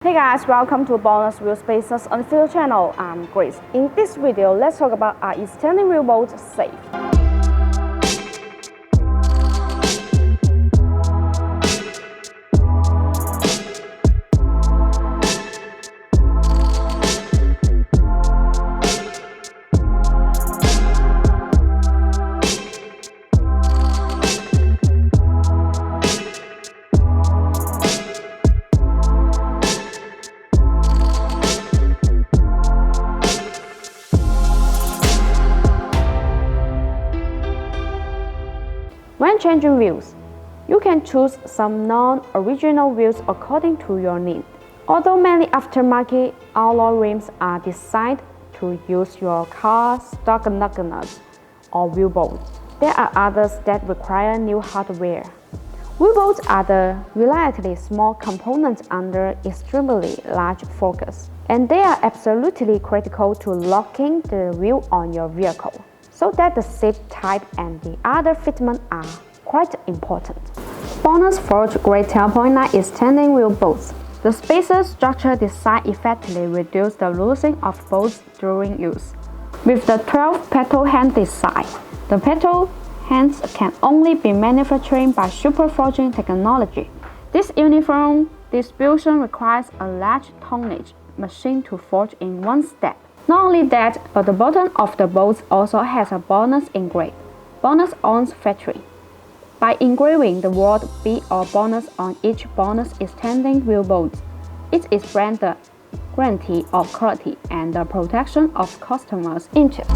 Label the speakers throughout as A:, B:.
A: Hey guys, welcome to BONOSS Wheel Spaces on the Field channel. I'm Grace. In this video, let's talk about are extending wheel bolts safe? When changing wheels, you can choose some non-original wheels according to your need. Although many aftermarket alloy rims are designed to use your car's stock toughness or wheel bolts, there are others that require new hardware. Wheel bolts are the relatively small components under extremely large focus, and they are absolutely critical to locking the wheel on your vehicle, so that the seat type and the other fitment are quite important. BONOSS Forge Grade 10.9 extending wheel bolts. The spacer structure design effectively reduces the losing of bolts during use. With the 12 petal hand design, the petal hands can only be manufactured by superforging technology. This uniform distribution requires a large tonnage machine to forge in one step. Not only that, but the bottom of the bolts also has a BONOSS engraving. BONOSS owns factory. By engraving the word B or BONOSS on each BONOSS extending wheel bolt, it expresses the guarantee of quality and the protection of customers' interests.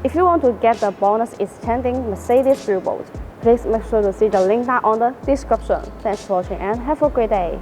A: If you want to get the BONOSS extending Mercedes wheel bolt, please make sure to see the link down on the description. Thanks for watching and have a great day.